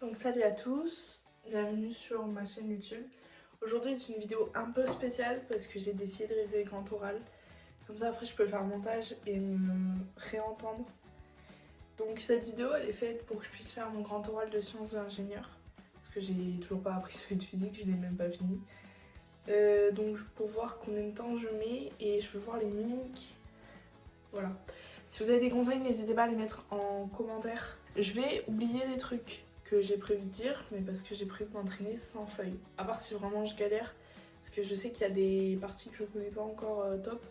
Donc salut à tous, bienvenue sur ma chaîne YouTube. Aujourd'hui c'est une vidéo un peu spéciale parce que j'ai décidé de réviser le grand oral. Comme ça après je peux le faire en montage et me réentendre. Donc cette vidéo elle est faite pour que je puisse faire mon grand oral de sciences de l'ingénieur. Parce que j'ai toujours pas appris celui de physique, je l'ai même pas fini. Donc pour voir combien de temps je mets et je veux voir les mimiques. Voilà. Si vous avez des conseils, n'hésitez pas à les mettre en commentaire. Je vais oublier des trucs que j'ai prévu de dire, mais parce que j'ai prévu de m'entraîner sans feuille. À part si vraiment je galère, parce que je sais qu'il y a des parties que je connais pas encore top.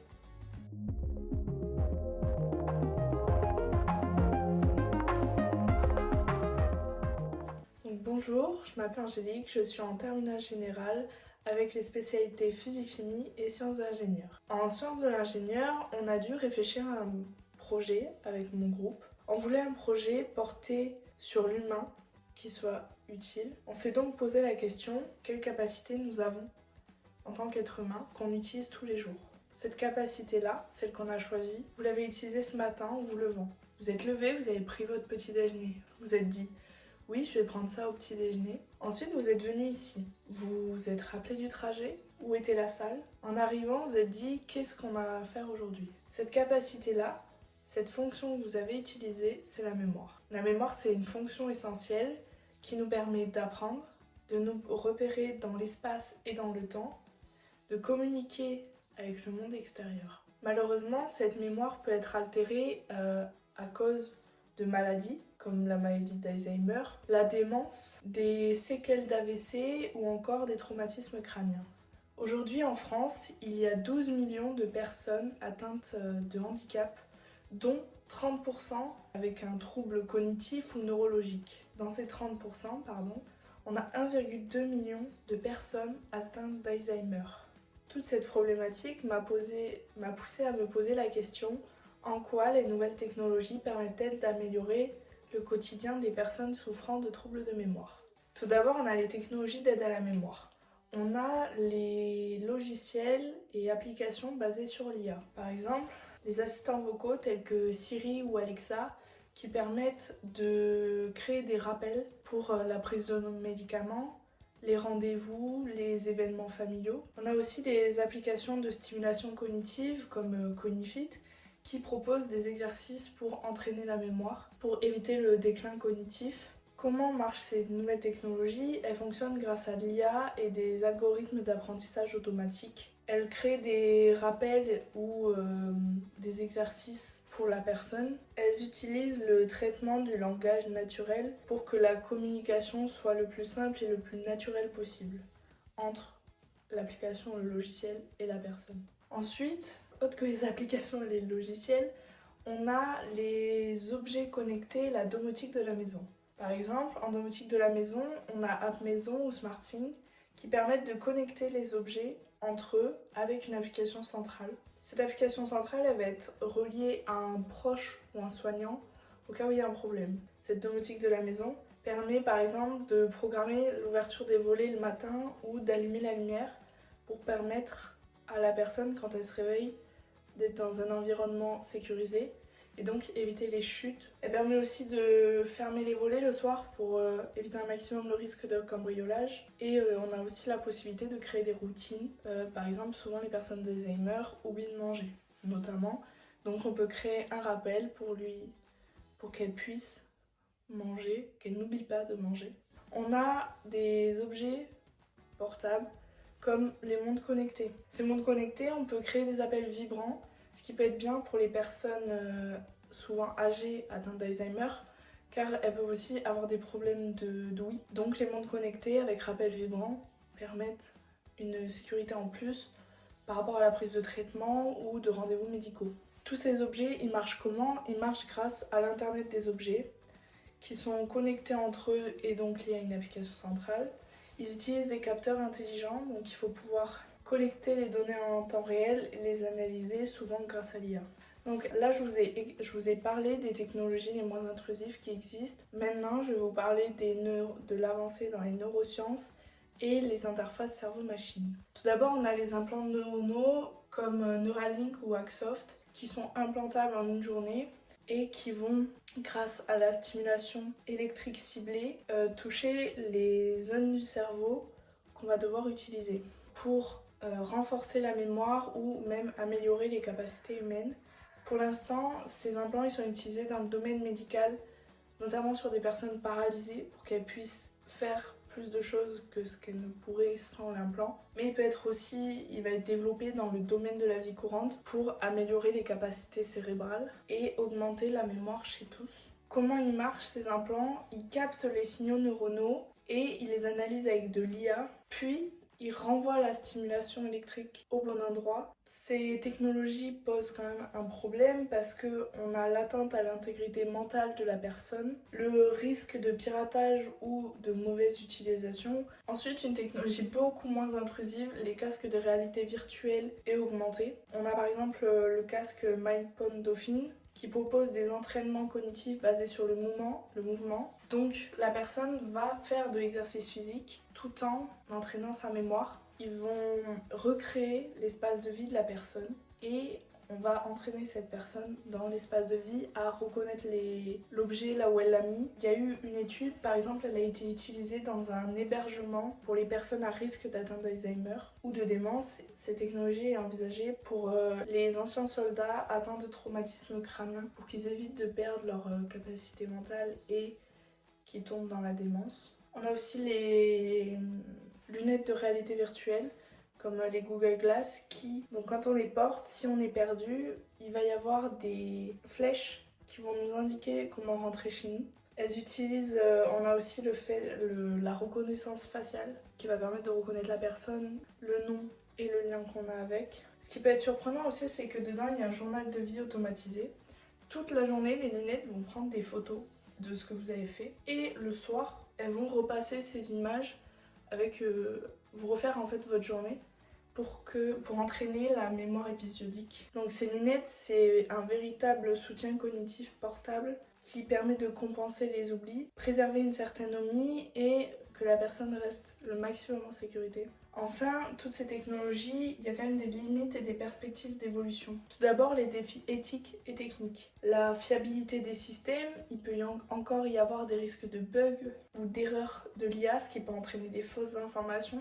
Donc bonjour, je m'appelle Angélique, je suis en terminale générale avec les spécialités physique-chimie et sciences de l'ingénieur. En sciences de l'ingénieur, on a dû réfléchir à un projet avec mon groupe. On voulait un projet porté sur l'humain qui soit utile. On s'est donc posé la question, quelle capacité nous avons en tant qu'être humain qu'on utilise tous les jours. Cette capacité-là, celle qu'on a choisie, vous l'avez utilisée ce matin en vous levant. Vous êtes levé, vous avez pris votre petit déjeuner. Vous vous êtes dit, oui, je vais prendre ça au petit déjeuner. Ensuite, vous êtes venu ici. Vous vous êtes rappelé du trajet. Où était la salle? En arrivant, vous vous êtes dit, qu'est-ce qu'on a à faire aujourd'hui? Cette capacité-là, cette fonction que vous avez utilisée, c'est la mémoire. La mémoire, c'est une fonction essentielle qui nous permet d'apprendre, de nous repérer dans l'espace et dans le temps, de communiquer avec le monde extérieur. Malheureusement, cette mémoire peut être altérée à cause de maladies comme la maladie d'Alzheimer, la démence, des séquelles d'AVC ou encore des traumatismes crâniens. Aujourd'hui en France, il y a 12 millions de personnes atteintes de handicap, dont 30% avec un trouble cognitif ou neurologique. Dans ces 30%, on a 1,2 million de personnes atteintes d'Alzheimer. Toute cette problématique m'a poussé à me poser la question: en quoi les nouvelles technologies permettent-elles d'améliorer le quotidien des personnes souffrant de troubles de mémoire? Tout d'abord, on a les technologies d'aide à la mémoire. On a les logiciels et applications basées sur l'IA. Par exemple, les assistants vocaux tels que Siri ou Alexa qui permettent de créer des rappels pour la prise de nos médicaments, les rendez-vous, les événements familiaux. On a aussi des applications de stimulation cognitive comme Cognifit qui proposent des exercices pour entraîner la mémoire, pour éviter le déclin cognitif. Comment marchent ces nouvelles technologies? Elles fonctionnent grâce à de l'IA et des algorithmes d'apprentissage automatique. Elles créent des rappels ou des exercices pour la personne. Elles utilisent le traitement du langage naturel pour que la communication soit le plus simple et le plus naturel possible entre l'application, le logiciel et la personne. Ensuite, autre que les applications et les logiciels, on a les objets connectés, la domotique de la maison. Par exemple, en domotique de la maison, on a App Maison ou SmartThing qui permettent de connecter les objets entre eux avec une application centrale. Cette application centrale, elle va être reliée à un proche ou un soignant au cas où il y a un problème. Cette domotique de la maison permet par exemple de programmer l'ouverture des volets le matin ou d'allumer la lumière pour permettre à la personne, quand elle se réveille, d'être dans un environnement sécurisé et donc éviter les chutes. Elle permet aussi de fermer les volets le soir pour éviter un maximum le risque de cambriolage. Et on a aussi la possibilité de créer des routines. Par exemple, souvent les personnes d'Alzheimer oublient de manger, notamment. Donc on peut créer un rappel pour qu'elle puisse manger, qu'elle n'oublie pas de manger. On a des objets portables comme les montres connectées. Ces montres connectées, on peut créer des appels vibrants, ce qui peut être bien pour les personnes souvent âgées atteintes d'Alzheimer, car elles peuvent aussi avoir des problèmes d'ouïe. Donc les montres connectées avec rappel vibrant permettent une sécurité en plus par rapport à la prise de traitement ou de rendez-vous médicaux. Tous ces objets, ils marchent comment? Ils marchent grâce à l'internet des objets qui sont connectés entre eux et donc liés à une application centrale. Ils utilisent des capteurs intelligents, donc il faut pouvoir collecter les données en temps réel et les analyser, souvent grâce à l'IA. Donc là, je vous ai parlé des technologies les moins intrusives qui existent. Maintenant, je vais vous parler de l'avancée dans les neurosciences et les interfaces cerveau-machine. Tout d'abord, on a les implants neuronaux comme Neuralink ou Axoft qui sont implantables en une journée et qui vont grâce à la stimulation électrique ciblée, toucher les zones du cerveau qu'on va devoir utiliser pour renforcer la mémoire ou même améliorer les capacités humaines. Pour l'instant, ces implants ils sont utilisés dans le domaine médical, notamment sur des personnes paralysées pour qu'elles puissent faire plus de choses que ce qu'elles ne pourraient sans l'implant. Mais il va être développé dans le domaine de la vie courante pour améliorer les capacités cérébrales et augmenter la mémoire chez tous. Comment ils marchent ces implants? Ils captent les signaux neuronaux et ils les analysent avec de l'IA, puis il renvoie la stimulation électrique au bon endroit. Ces technologies posent quand même un problème parce qu'on a l'atteinte à l'intégrité mentale de la personne, le risque de piratage ou de mauvaise utilisation. Ensuite, une technologie beaucoup moins intrusive, les casques de réalité virtuelle et augmentée. On a par exemple le casque MyPod Dolphin qui propose des entraînements cognitifs basés sur le mouvement. Donc la personne va faire de l'exercice physique tout en entraînant sa mémoire. Ils vont recréer l'espace de vie de la personne et on va entraîner cette personne dans l'espace de vie à reconnaître l'objet là où elle l'a mis. Il y a eu une étude, par exemple, elle a été utilisée dans un hébergement pour les personnes à risque d'atteinte d'Alzheimer ou de démence. Cette technologie est envisagée pour les anciens soldats atteints de traumatisme crânien pour qu'ils évitent de perdre leur capacité mentale et qu'ils tombent dans la démence. On a aussi les lunettes de réalité virtuelle comme les Google Glass qui, donc quand on les porte, si on est perdu, il va y avoir des flèches qui vont nous indiquer comment rentrer chez nous. Elles utilisent, on a aussi la reconnaissance faciale qui va permettre de reconnaître la personne, le nom et le lien qu'on a avec. Ce qui peut être surprenant aussi, c'est que dedans il y a un journal de vie automatisé. Toute la journée, les lunettes vont prendre des photos de ce que vous avez fait et le soir, elles vont repasser ces images avec vous refaire en fait votre journée pour entraîner la mémoire épisodique. Donc ces lunettes, c'est un véritable soutien cognitif portable qui permet de compenser les oublis, préserver une certaine omie et que la personne reste le maximum en sécurité. Enfin, toutes ces technologies, il y a quand même des limites et des perspectives d'évolution. Tout d'abord, les défis éthiques et techniques. La fiabilité des systèmes, il peut encore y avoir des risques de bugs ou d'erreurs de l'IA, ce qui peut entraîner des fausses informations.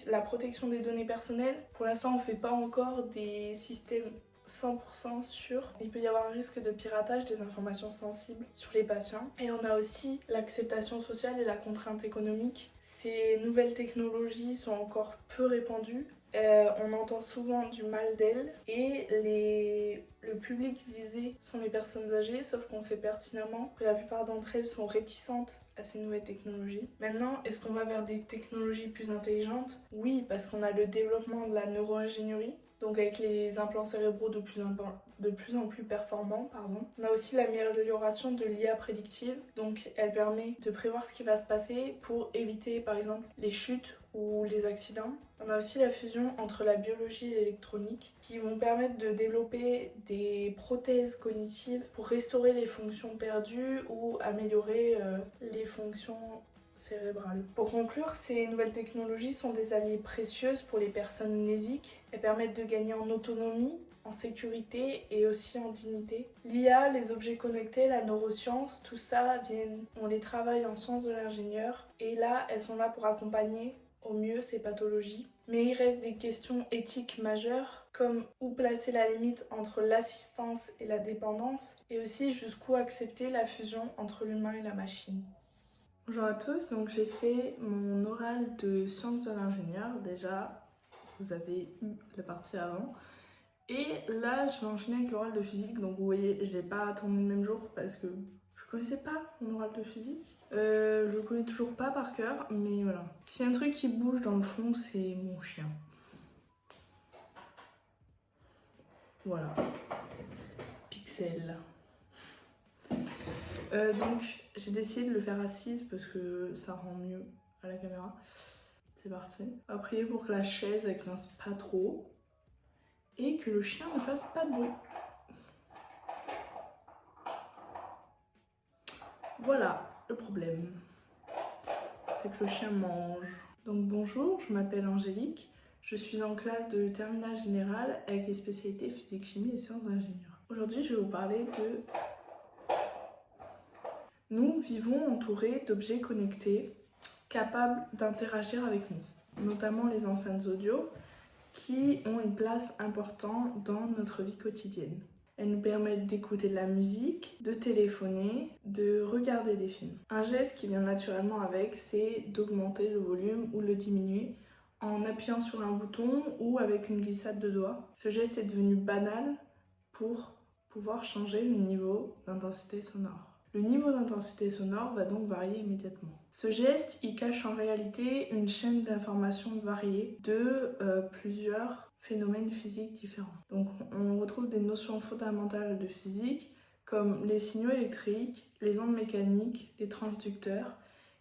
La protection des données personnelles, pour l'instant, on ne fait pas encore des systèmes 100% sûr. Il peut y avoir un risque de piratage des informations sensibles sur les patients. Et on a aussi l'acceptation sociale et la contrainte économique. Ces nouvelles technologies sont encore peu répandues. On entend souvent du mal d'elles et le public visé sont les personnes âgées, sauf qu'on sait pertinemment que la plupart d'entre elles sont réticentes à ces nouvelles technologies. Maintenant, est-ce qu'on va vers des technologies plus intelligentes? Oui, parce qu'on a le développement de la neuroingénierie, donc avec les implants cérébraux de plus en plus performants. On a aussi l'amélioration de l'IA prédictive, donc elle permet de prévoir ce qui va se passer pour éviter par exemple les chutes ou les accidents. On a aussi la fusion entre la biologie et l'électronique qui vont permettre de développer des prothèses cognitives pour restaurer les fonctions perdues ou améliorer les fonctions cérébrale. Pour conclure, ces nouvelles technologies sont des alliés précieuses pour les personnes mnésiques. Elles permettent de gagner en autonomie, en sécurité et aussi en dignité. L'IA, les objets connectés, la neuroscience, tout ça, on les travaille en sciences de l'ingénieur et là, elles sont là pour accompagner au mieux ces pathologies. Mais il reste des questions éthiques majeures comme où placer la limite entre l'assistance et la dépendance et aussi jusqu'où accepter la fusion entre l'humain et la machine. Bonjour à tous, donc j'ai fait mon oral de sciences de l'ingénieur. Déjà, vous avez eu la partie avant. Et là, je vais enchaîner avec l'oral de physique. Donc vous voyez, j'ai pas tourné le même jour parce que je connaissais pas mon oral de physique. Je le connais toujours pas par cœur, mais voilà. S'il y a un truc qui bouge dans le fond, c'est mon chien. Voilà. Pixel. Donc j'ai décidé de le faire assise parce que ça rend mieux à la caméra. C'est parti. On va prier pour que la chaise elle grince pas trop et que le chien ne fasse pas de bruit. Voilà le problème. C'est que le chien mange. Donc bonjour, je m'appelle Angélique. Je suis en classe de terminale générale avec les spécialités physique, chimie et sciences d'ingénieur. Aujourd'hui, je vais vous parler de Nous vivons entourés d'objets connectés capables d'interagir avec nous, notamment les enceintes audio qui ont une place importante dans notre vie quotidienne. Elles nous permettent d'écouter de la musique, de téléphoner, de regarder des films. Un geste qui vient naturellement avec, c'est d'augmenter le volume ou le diminuer en appuyant sur un bouton ou avec une glissade de doigts. Ce geste est devenu banal pour pouvoir changer le niveau d'intensité sonore. Le niveau d'intensité sonore va donc varier immédiatement. Ce geste, il cache en réalité une chaîne d'informations variées de plusieurs phénomènes physiques différents. Donc on retrouve des notions fondamentales de physique comme les signaux électriques, les ondes mécaniques, les transducteurs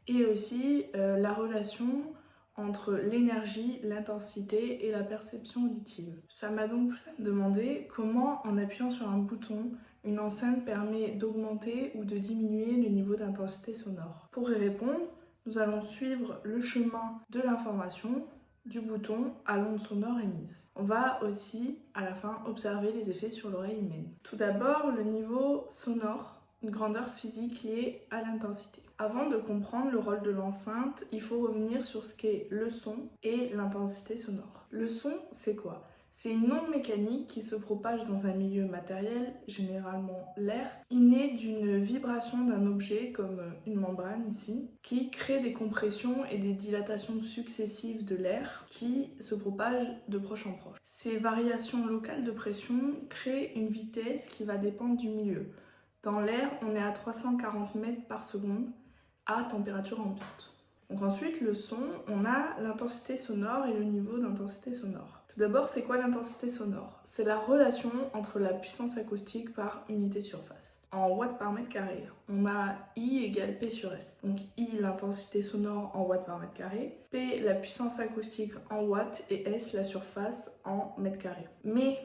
et aussi la relation entre l'énergie, l'intensité et la perception auditive. Ça m'a donc poussé à me demander comment, en appuyant sur un bouton, une enceinte permet d'augmenter ou de diminuer le niveau d'intensité sonore. Pour y répondre, nous allons suivre le chemin de l'information du bouton à l'onde sonore émise. On va aussi, à la fin, observer les effets sur l'oreille humaine. Tout d'abord, le niveau sonore, une grandeur physique liée à l'intensité. Avant de comprendre le rôle de l'enceinte, il faut revenir sur ce qu'est le son et l'intensité sonore. Le son, c'est quoi ? C'est une onde mécanique qui se propage dans un milieu matériel, généralement l'air, innée d'une vibration d'un objet comme une membrane ici, qui crée des compressions et des dilatations successives de l'air qui se propagent de proche en proche. Ces variations locales de pression créent une vitesse qui va dépendre du milieu. Dans l'air, on est à 340 mètres par seconde à température ambiante. Donc ensuite, le son, on a l'intensité sonore et le niveau d'intensité sonore. Tout d'abord, c'est quoi l'intensité sonore ? C'est la relation entre la puissance acoustique par unité de surface. En watts par mètre carré, on a I égale P sur S. Donc I, l'intensité sonore en watts par mètre carré, P, la puissance acoustique en watts et S, la surface en mètre carré. Mais,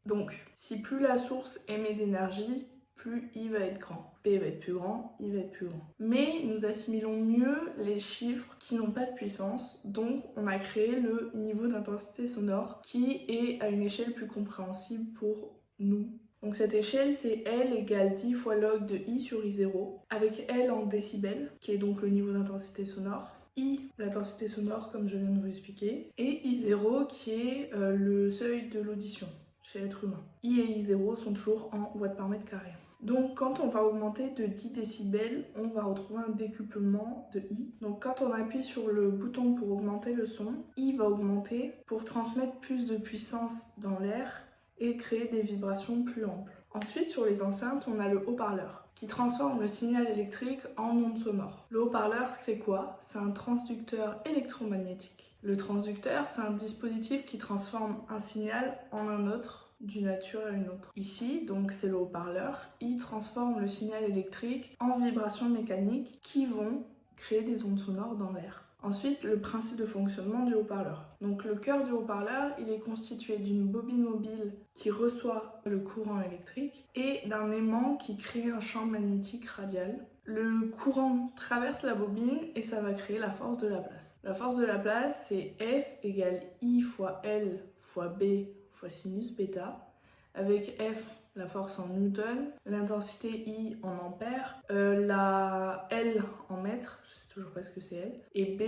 donc, si plus la source émet d'énergie, plus I va être grand. P va être plus grand, I va être plus grand. Mais nous assimilons mieux les chiffres qui n'ont pas de puissance, donc on a créé le niveau d'intensité sonore qui est à une échelle plus compréhensible pour nous. Donc cette échelle, c'est L égale 10 fois log de I sur I0, avec L en décibels, qui est donc le niveau d'intensité sonore, I, l'intensité sonore comme je viens de vous expliquer, et I0 qui est le seuil de l'audition chez l'être humain. I et I0 sont toujours en watts par mètre carré. Donc quand on va augmenter de 10 décibels, on va retrouver un décuplement de I. Donc quand on appuie sur le bouton pour augmenter le son, I va augmenter pour transmettre plus de puissance dans l'air et créer des vibrations plus amples. Ensuite, sur les enceintes, on a le haut-parleur qui transforme le signal électrique en onde sonore. Le haut-parleur, c'est quoi ? C'est un transducteur électromagnétique. Le transducteur, c'est un dispositif qui transforme un signal en un autre d'une nature à une autre. Ici, donc c'est le haut-parleur, il transforme le signal électrique en vibrations mécaniques qui vont créer des ondes sonores dans l'air. Ensuite, le principe de fonctionnement du haut-parleur. Donc le cœur du haut-parleur, il est constitué d'une bobine mobile qui reçoit le courant électrique et d'un aimant qui crée un champ magnétique radial. Le courant traverse la bobine et ça va créer la force de la place. La force de la place, c'est F égale I fois L fois B fois sinus bêta, avec F la force en newton, l'intensité I en ampères, la L en mètres, je sais toujours pas ce que c'est L, et B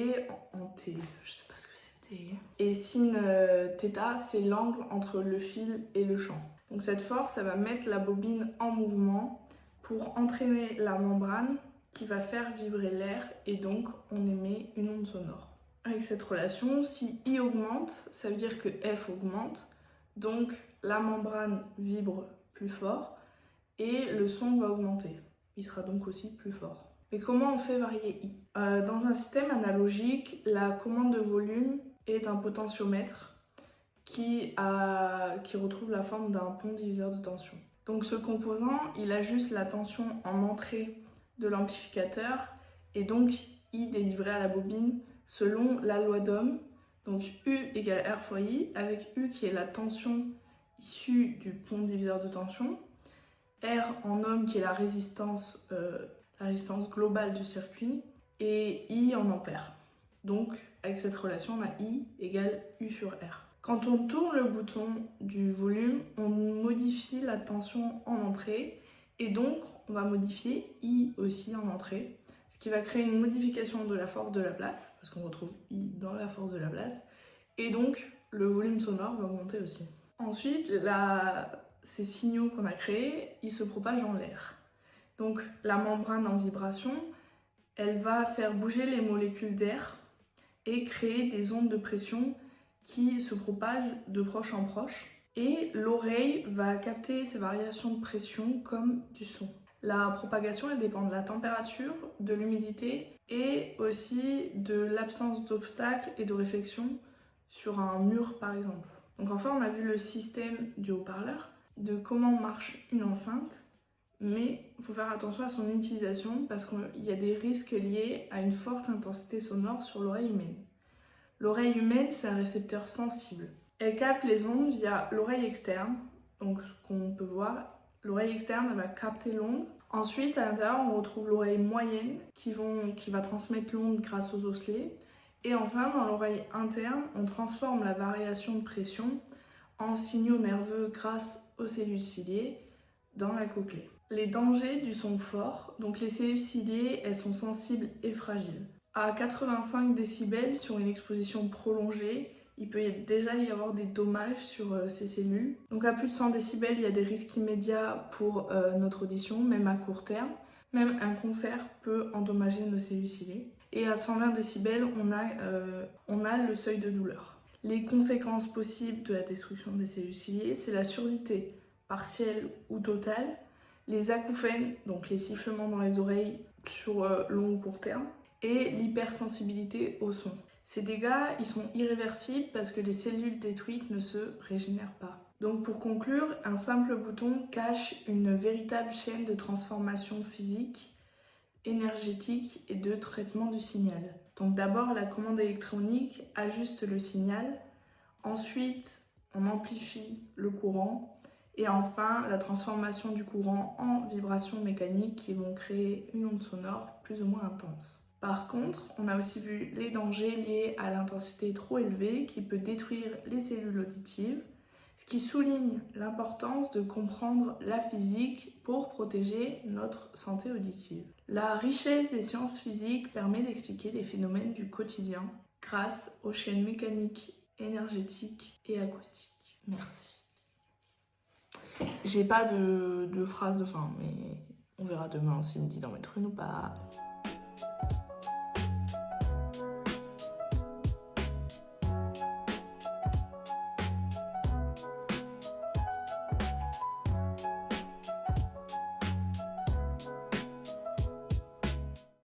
en T, je sais pas ce que c'est T. Et sin θ, c'est l'angle entre le fil et le champ. Donc cette force, elle va mettre la bobine en mouvement pour entraîner la membrane qui va faire vibrer l'air et donc on émet une onde sonore. Avec cette relation, si I augmente, ça veut dire que F augmente, donc la membrane vibre plus fort et le son va augmenter. Il sera donc aussi plus fort. Mais comment on fait varier I ? Dans un système analogique, la commande de volume est un potentiomètre qui retrouve la forme d'un pont diviseur de tension. Donc ce composant, il ajuste la tension en entrée de l'amplificateur et donc I délivré à la bobine selon la loi d'Ohm. Donc U égale R fois I, avec U qui est la tension issue du pont diviseur de tension, R en ohm qui est la résistance globale du circuit, et I en ampères. Donc avec cette relation, on a I égale U sur R. Quand on tourne le bouton du volume, on modifie la tension en entrée, et donc on va modifier I aussi en entrée, ce qui va créer une modification de la force de la place, parce qu'on retrouve I dans la force de la place, et donc le volume sonore va augmenter aussi. Ensuite, ces signaux qu'on a créés, ils se propagent dans l'air. Donc la membrane en vibration, elle va faire bouger les molécules d'air et créer des ondes de pression qui se propagent de proche en proche. Et l'oreille va capter ces variations de pression comme du son. La propagation, elle dépend de la température, de l'humidité et aussi de l'absence d'obstacles et de réflexion sur un mur par exemple. Donc enfin, on a vu le système du haut-parleur, de comment marche une enceinte, mais il faut faire attention à son utilisation parce qu'il y a des risques liés à une forte intensité sonore sur l'oreille humaine. L'oreille humaine, c'est un récepteur sensible. Elle capte les ondes via l'oreille externe, donc ce qu'on peut voir, l'oreille externe elle va capter l'onde. Ensuite, à l'intérieur, on retrouve l'oreille moyenne qui va transmettre l'onde grâce aux osselets. Et enfin, dans l'oreille interne, on transforme la variation de pression en signaux nerveux grâce aux cellules ciliées dans la cochlée. Les dangers du son fort, donc les cellules ciliées, elles sont sensibles et fragiles. À 85 décibels sur une exposition prolongée, il peut déjà y avoir des dommages sur ces cellules. Donc à plus de 100 décibels, il y a des risques immédiats pour notre audition, même à court terme. Même un concert peut endommager nos cellules ciliées. Et à 120 décibels, on a le seuil de douleur. Les conséquences possibles de la destruction des cellules ciliées, c'est la surdité partielle ou totale, les acouphènes, donc les sifflements dans les oreilles sur long ou court terme, et l'hypersensibilité au son. Ces dégâts, ils sont irréversibles parce que les cellules détruites ne se régénèrent pas. Donc pour conclure, un simple bouton cache une véritable chaîne de transformation physique, énergétique et de traitement du signal. Donc d'abord, la commande électronique ajuste le signal, ensuite on amplifie le courant, et enfin la transformation du courant en vibrations mécaniques qui vont créer une onde sonore plus ou moins intense. Par contre, on a aussi vu les dangers liés à l'intensité trop élevée qui peut détruire les cellules auditives, ce qui souligne l'importance de comprendre la physique pour protéger notre santé auditive. La richesse des sciences physiques permet d'expliquer les phénomènes du quotidien grâce aux chaînes mécaniques, énergétiques et acoustiques. Merci. J'ai pas de phrase de fin, mais on verra demain s'il me dit d'en mettre une ou pas.